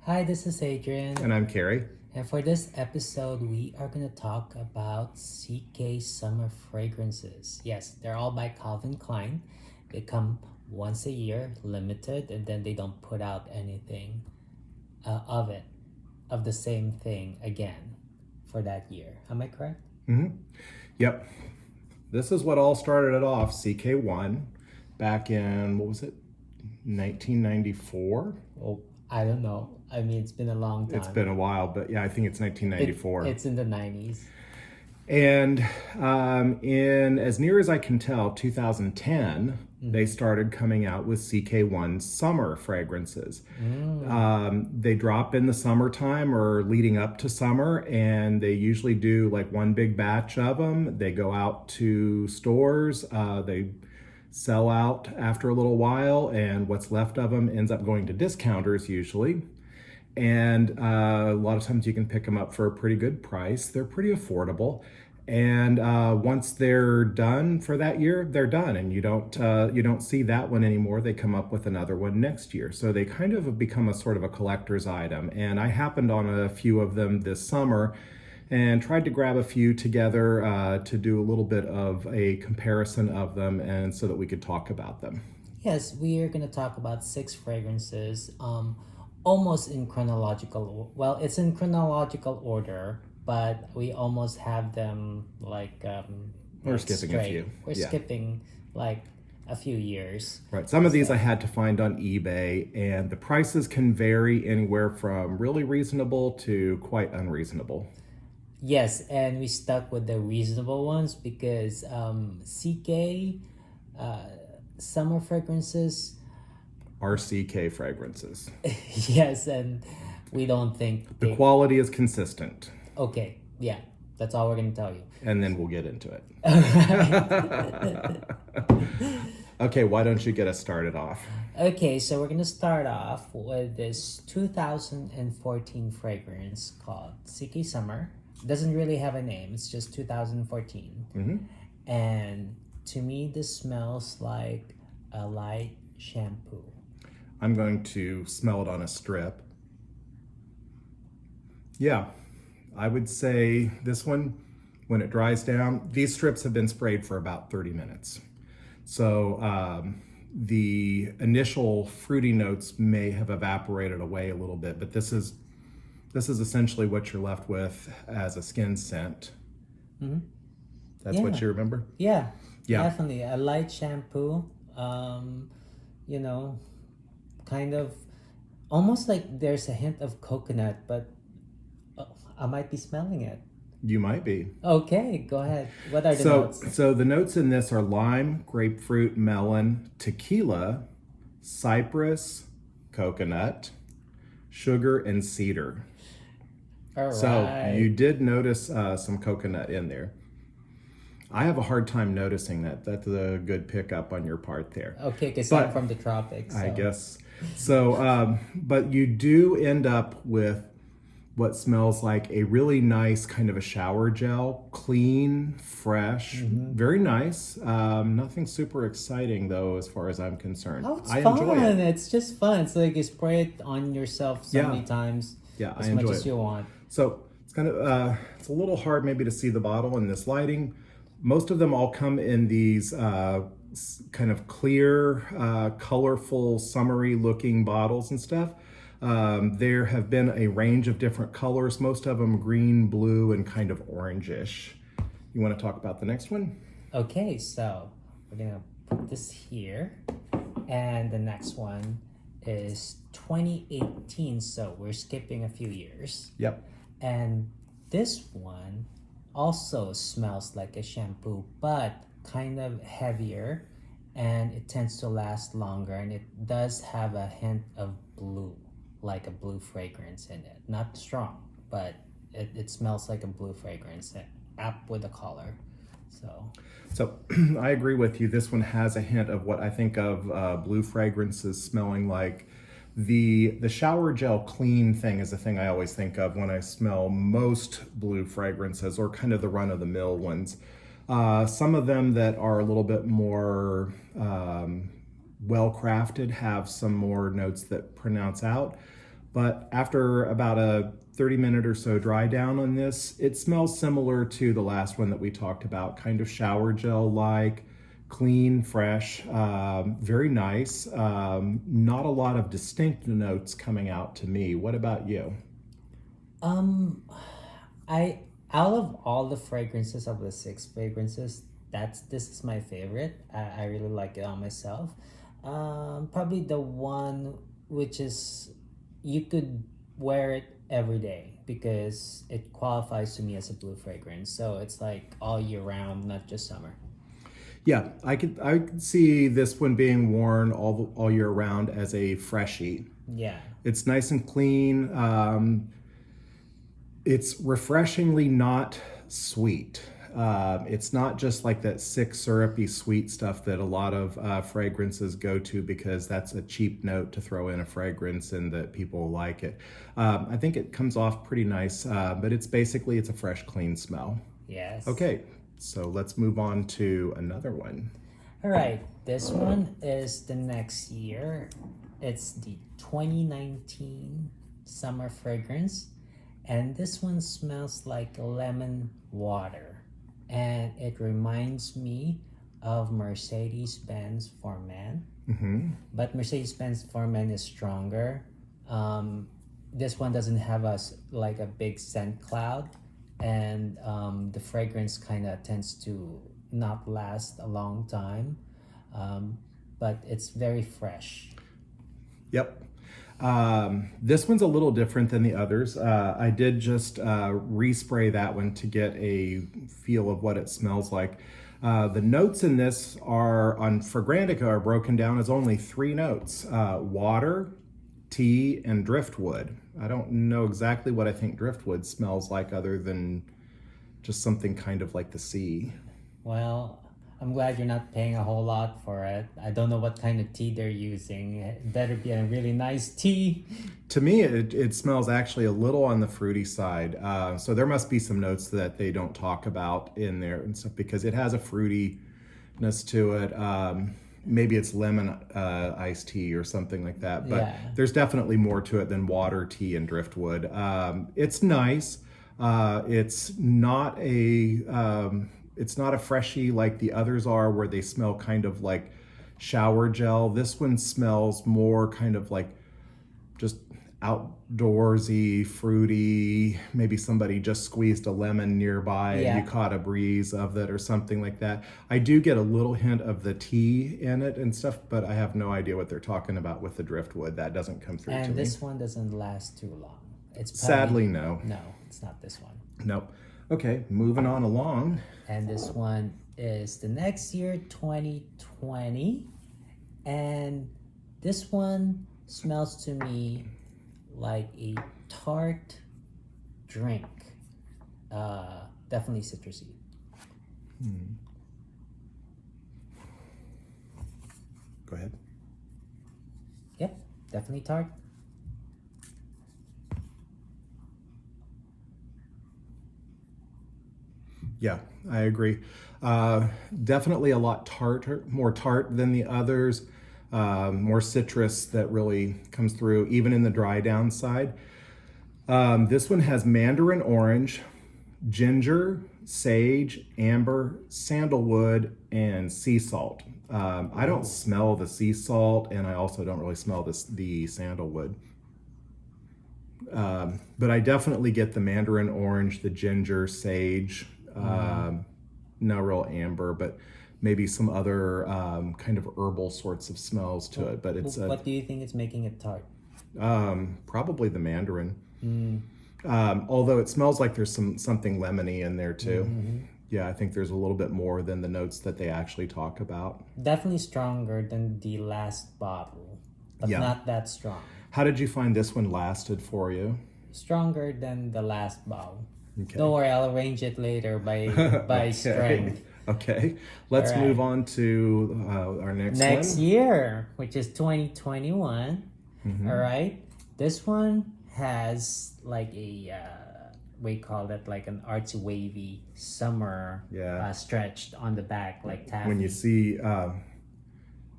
Hi, this is Adrian. And I'm Cary. And for this episode, we are going to talk about CK summer fragrances. Yes, they're all by Calvin Klein. They come once a year, limited, and then they don't put out anything of the same thing again for that year. Am I correct? Yep. This is what all started it off, CK1, back in, what was it, 1994? Oh, I don't know. I mean, it's been a long time. It's been a while, but yeah, I think it's 1994. It's in the 90s. And in, as near as I can tell, 2010, they started coming out with CK1 summer fragrances. They drop in the summertime or leading up to summer, and they usually do like one big batch of them. They go out to stores. They sell out after a little while, and what's left of them ends up going to discounters usually. And a lot of times you can pick them up for a pretty good price. They're pretty affordable. And once they're done for that year, they're done, and you don't see that one anymore. They come up with another one next year. So they kind of have become a sort of a collector's item. And I happened on a few of them this summer and tried to grab a few together to do a little bit of a comparison of them, and so that we could talk about them. Yes, we are going to talk about 6 fragrances. Almost in chronological, well, it's in chronological order, but we almost have them like We're skipping a few. We're skipping like a few years. Right. Some of these I had to find on eBay, and the prices can vary anywhere from really reasonable to quite unreasonable. Yes, and we stuck with the reasonable ones because CK summer fragrances RCK fragrances. yes, and we don't think the quality is consistent. Okay, yeah, that's all we're gonna tell you. And then we'll get into it. All right. Okay, why don't you get us started off? Okay, so we're gonna start off with this 2014 fragrance called CK Summer. Doesn't really have a name, it's just 2014. And to me, this smells like a light shampoo. I'm going to smell it on a strip. Yeah, I would say this one, when it dries down, these strips have been sprayed for about 30 minutes. So the initial fruity notes may have evaporated away a little bit, but this is essentially what you're left with as a skin scent. That's what you remember? Yeah, definitely. A light shampoo, you know, kind of almost like there's a hint of coconut, but I might be smelling it. You might be. Okay, go ahead. What are the notes? So the notes in this are lime, grapefruit, melon, tequila, cypress, coconut, sugar, and cedar. All right. So you did notice some coconut in there. I have a hard time noticing that. That's a good pickup on your part there. Okay, because I'm from the tropics. So. I guess. So, but you do end up with what smells like a really nice kind of a shower gel, clean, fresh, very nice. Nothing super exciting though, as far as I'm concerned. Oh, it's I fun. enjoy it. It's just fun. It's like you spray it on yourself so many times. Yeah, as I much enjoy as it. you want. So it's kind of it's a little hard maybe to see the bottle in this lighting. Most of them all come in these kind of clear, colorful, summery looking bottles and stuff. There have been a range of different colors, most of them green, blue, and kind of orangish. You want to talk about the next one? Okay, so we're gonna put this here, and the next one is 2018, so we're skipping a few years. Yep. And this one also smells like a shampoo, but kind of heavier, and it tends to last longer, and it does have a hint of blue, like a blue fragrance in it. Not strong, but it smells like a blue fragrance, up with the color. So I agree with you. This one has a hint of what I think of blue fragrances smelling like. The shower gel clean thing is the thing I always think of when I smell most blue fragrances, or kind of the run-of-the-mill ones. Some of them that are a little bit more well-crafted have some more notes that pronounce out. But after about a 30-minute or so dry down on this, it smells similar to the last one that we talked about, kind of shower gel like, clean, fresh, very nice. Not a lot of distinct notes coming out to me. What about you? Um, I out of all the fragrances of the six fragrances, this is my favorite. I really like it on myself. Probably the one which is you could wear it every day because it qualifies to me as a blue fragrance. So it's like all year round, not just summer. Yeah, I could see this one being worn all year round as a freshie. Yeah. It's nice and clean. It's refreshingly not sweet. It's not just like that sick syrupy sweet stuff that a lot of fragrances go to because that's a cheap note to throw in a fragrance and that people like it. I think it comes off pretty nice, but it's a fresh, clean smell. Yes. Okay, so let's move on to another one. All right. This one is the next year. It's the 2019 summer fragrance. And this one smells like lemon water. And it reminds me of Mercedes-Benz for Men. Mm-hmm. But Mercedes-Benz for Men is stronger. This one doesn't have like a big scent cloud. And the fragrance kind of tends to not last a long time. But it's very fresh. Yep. This one's a little different than the others. I did just respray that one to get a feel of what it smells like. The notes in this are on Fragrantica are broken down as only 3 notes: water, tea, and driftwood. I don't know exactly what I think driftwood smells like other than just something kind of like the sea. Well, I'm glad you're not paying a whole lot for it. I don't know what kind of tea they're using. It better be a really nice tea. To me, it smells actually a little on the fruity side. So there must be some notes that they don't talk about in there and stuff because it has a fruitiness to it. Maybe it's lemon iced tea or something like that. But Yeah. there's definitely more to it than water, tea, and driftwood. It's nice. It's not a freshie like the others are, where they smell kind of like shower gel. This one smells more kind of like just outdoorsy, fruity. Maybe somebody just squeezed a lemon nearby and Yeah. you caught a breeze of it or something like that. I do get a little hint of the tea in it and stuff, but I have no idea what they're talking about with the driftwood. That doesn't come through to And me. this one doesn't last too long. It's Sadly, no. No, it's not this one. Nope. Okay, moving on along. And this one is the next year, 2020. And this one smells to me like a tart drink. Definitely citrusy. Go ahead. Yep, definitely tart. Yeah, I agree. Definitely a lot more tart than the others. More citrus that really comes through, even in the dry down side. This one has mandarin orange, ginger, sage, amber, sandalwood, and sea salt. I don't smell the sea salt, and I also don't really smell the sandalwood. But I definitely get the mandarin orange, the ginger, sage, no real amber, but maybe some other kind of herbal sorts of smells to it. But it's What do you think is making it tart? probably the mandarin. Although it smells like there's something lemony in there too. Yeah, I think there's a little bit more than the notes that they actually talk about. Definitely stronger than the last bottle, but Yeah. not that strong. How did you find this one lasted for you? Stronger than the last bottle. Okay. Don't worry, I'll arrange it later by strength. Okay, let's All right. move on to our next Next one. year, which is 2021. All right, this one has like a we call it like an artsy wavy summer Yeah. stretched on the back like taffy. When you see,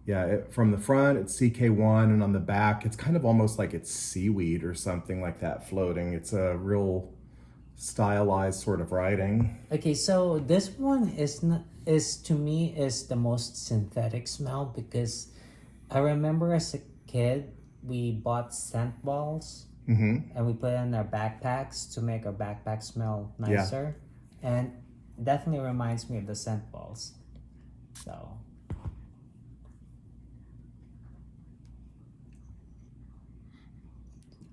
Yeah, from the front, it's CK1, and on the back, it's kind of almost like it's seaweed or something like that floating. It's a real stylized sort of writing. Okay, so this one is not is to me is the most synthetic smell because I remember as a kid we bought scent balls and we put it in our backpacks to make our backpack smell Yeah. nicer, and definitely reminds me of the scent balls. So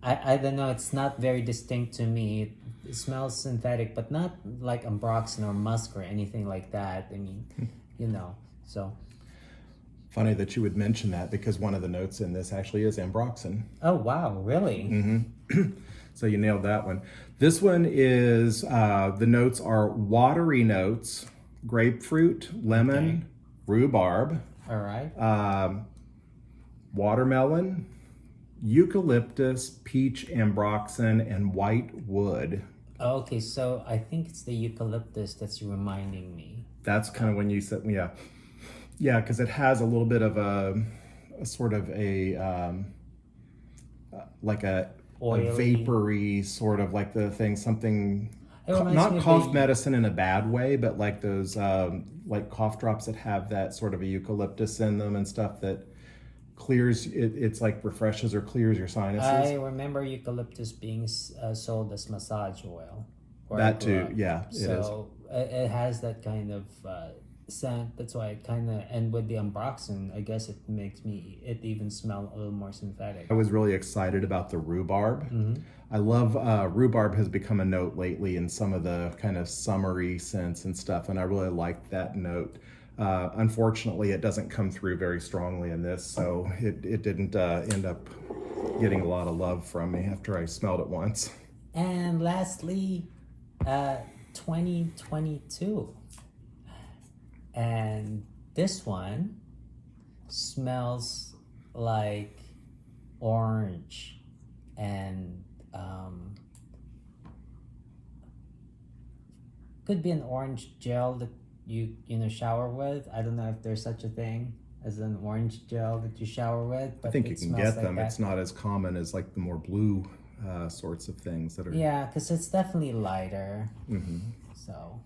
I don't know. It's not very distinct to me. It smells synthetic, but not like ambroxan or musk or anything like that. I mean, you know. So, Funny that you would mention that because one of the notes in this actually is ambroxan. oh wow, really? So you nailed that one. This one is the notes are watery notes, grapefruit, lemon, rhubarb, All right. watermelon, eucalyptus, peach, ambroxan, and white wood. Okay, so I think it's the eucalyptus that's reminding me. That's kind of when you said, yeah. Yeah, because it has a little bit of a sort of like a Oily. vapory sort of like the thing, something, It reminds me not of cough the- medicine in a bad way, but like those like cough drops that have that sort of a eucalyptus in them and stuff that clears, it's like refreshes or clears your sinuses. I remember eucalyptus being sold as massage oil. where I That grew too, up. yeah, it is. So it has that kind of scent. That's why it kind of, and with the ambroxan, I guess it makes it even smell a little more synthetic. I was really excited about the rhubarb. I love rhubarb has become a note lately in some of the kind of summery scents and stuff, and I really liked that note. Unfortunately, it doesn't come through very strongly in this, so it didn't end up getting a lot of love from me after I smelled it once. And lastly, 2022. And this one smells like orange and could be an orange gel that you shower with. I don't know if there's such a thing as an orange gel that you shower with, but I think it you can smells get like them. that. It's not as common as like the more blue sorts of things that are. Yeah, because it's definitely lighter. So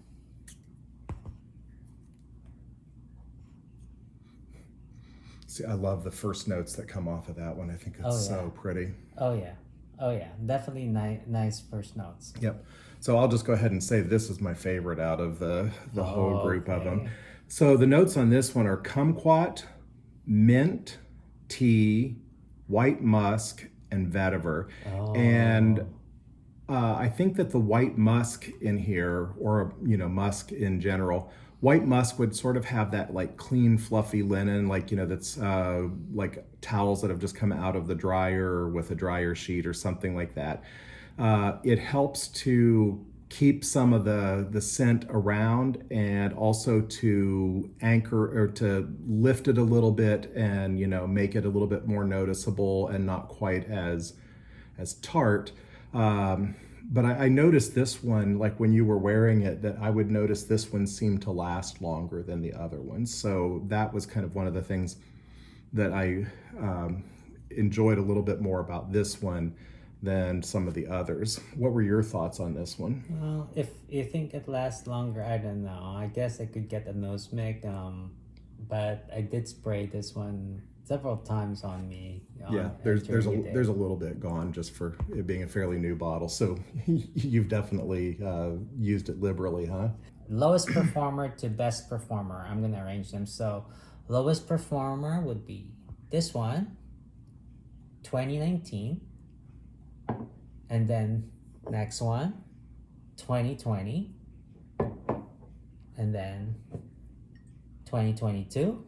See, I love the first notes that come off of that one. I think it's so pretty. oh yeah, definitely nice first notes. Yep. So I'll just go ahead and say this is my favorite out of the whole group of them. Okay. So the notes on this one are kumquat, mint, tea, white musk, and vetiver. And I think that the white musk in here, or musk in general, white musk would sort of have that like clean, fluffy linen, like that's like towels that have just come out of the dryer with a dryer sheet or something like that. It helps to keep some of the scent around and also to anchor or to lift it a little bit and make it a little bit more noticeable and not quite as tart. But I noticed this one, like when you were wearing it, that I would notice this one seemed to last longer than the other ones. So that was kind of one of the things that I enjoyed a little bit more about this one than some of the others. What were your thoughts on this one? Well, if you think it lasts longer, I don't know. I guess I could get a nose mic, but I did spray this one several times on me. Yeah, there's a little bit gone just for it being a fairly new bottle. So you've definitely used it liberally, huh? Lowest performer to best performer. I'm gonna arrange them. So lowest performer would be this one, 2019. And then next one, 2020. And then 2022.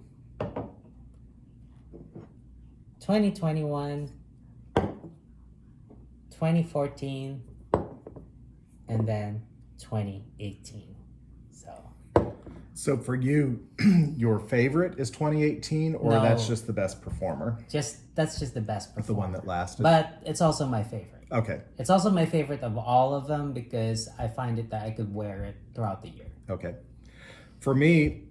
2021, 2014, and then 2018. So for you, your favorite is 2018, or No. that's just the best performer? That's just the best performer. The one that lasted? But it's also my favorite. Okay. It's also my favorite of all of them because I find it that I could wear it throughout the year. Okay. For me,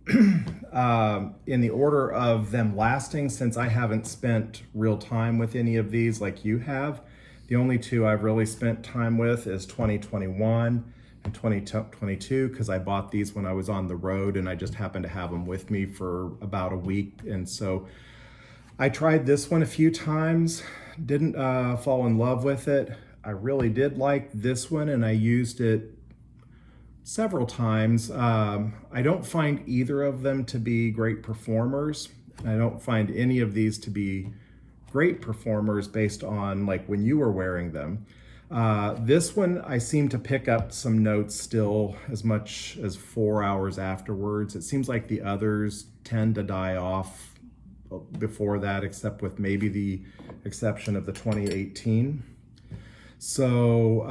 in the order of them lasting, since I haven't spent real time with any of these like you have, the only two I've really spent time with is 2021 and 2022, because I bought these when I was on the road and I just happened to have them with me for about a week. And so I tried this one a few times, didn't fall in love with it. I really did like this one and I used it several times. I don't find either of them to be great performers. I don't find any of these to be great performers based on like when you were wearing them. This one, I seem to pick up some notes still as much as 4 hours afterwards. It seems like the others tend to die off before that, except with maybe the exception of the 2018. So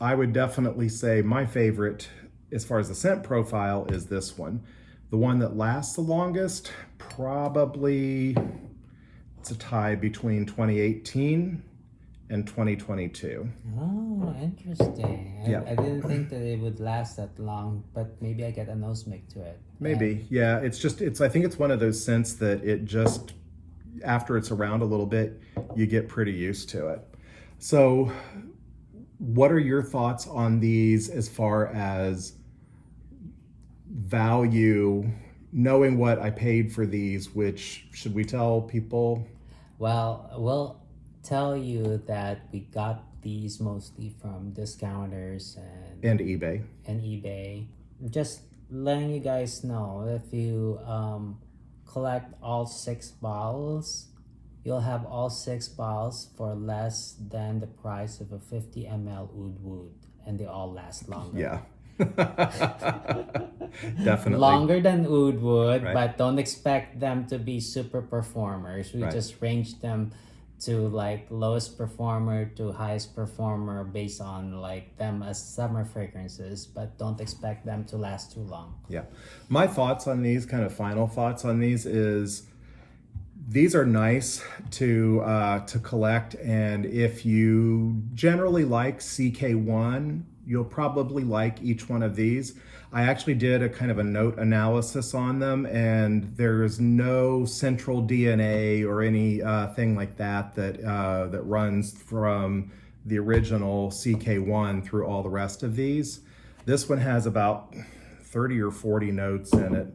I would definitely say my favorite as far as the scent profile is this one. The one that lasts the longest, probably it's a tie between 2018 and 2022. Oh, interesting. Yeah. I didn't think that it would last that long, but maybe I get a nose make to it. Maybe, yeah. I think it's one of those scents that it just, after it's around a little bit, you get pretty used to it. So what are your thoughts on these as far as value, knowing what I paid for these, which should we tell people? Well, we'll tell you that we got these mostly from discounters And eBay. and eBay. Just letting you guys know, if you collect all 6 bottles, you'll have all 6 bottles for less than the price of a 50 ml Oud Wood, and they all last longer. Yeah. Definitely. Longer than Oud Wood, Right. but don't expect them to be super performers. We Right. just range them to like lowest performer to highest performer based on like them as summer fragrances, but don't expect them to last too long. Yeah. My thoughts on these, kind of final thoughts on these, is these are nice to collect, and if you generally like CK1, you'll probably like each one of these. I actually did a kind of a note analysis on them, and there's no central DNA or any thing like that that runs from the original CK1 through all the rest of these. This one has about 30 or 40 notes in it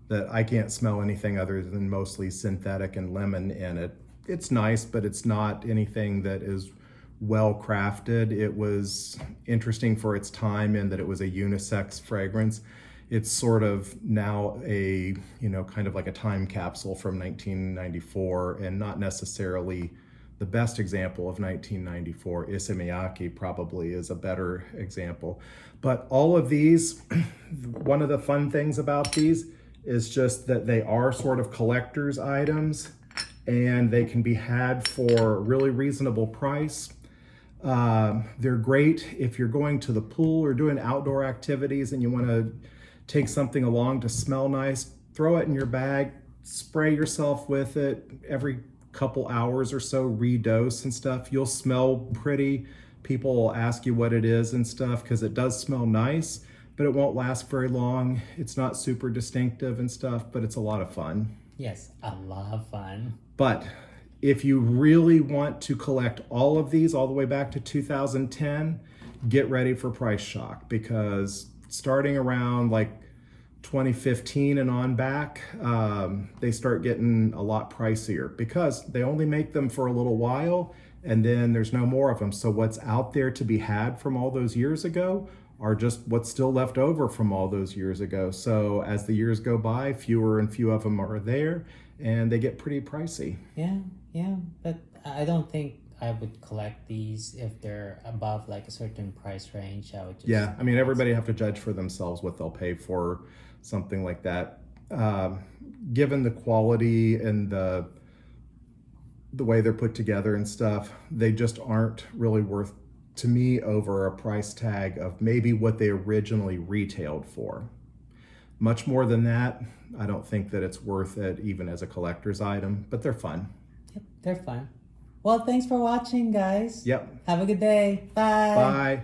that I can't smell anything other than mostly synthetic and lemon in it. It's nice, but it's not anything that is well crafted. It was interesting for its time in that it was a unisex fragrance. It's sort of now a, kind of like a time capsule from 1994, and not necessarily the best example of 1994. Issey Miyake probably is a better example. But all of these, one of the fun things about these is just that they are sort of collector's items, and they can be had for a really reasonable price. They're great if you're going to the pool or doing outdoor activities and you want to take something along to smell nice. Throw it in your bag, spray yourself with it every couple hours or so, redose and stuff. You'll smell pretty. People will ask you what it is and stuff because it does smell nice, but it won't last very long. It's not super distinctive and stuff, but it's a lot of fun. Yes, a lot of fun. But if you really want to collect all of these all the way back to 2010, get ready for price shock, because starting around like 2015 and on back, they start getting a lot pricier because they only make them for a little while and then there's no more of them. So what's out there to be had from all those years ago are just what's still left over from all those years ago. So as the years go by, fewer and fewer of them are there, and they get pretty pricey. Yeah, but I don't think I would collect these if they're above like a certain price range. I would just... Yeah, I mean, everybody have to judge for themselves what they'll pay for something like that. Given the quality and the way they're put together and stuff, they just aren't really worth, to me, over a price tag of maybe what they originally retailed for. Much more than that, I don't think that it's worth it even as a collector's item, but they're fun. Yep, they're fun. Well, thanks for watching, guys. Yep. Have a good day. Bye. Bye.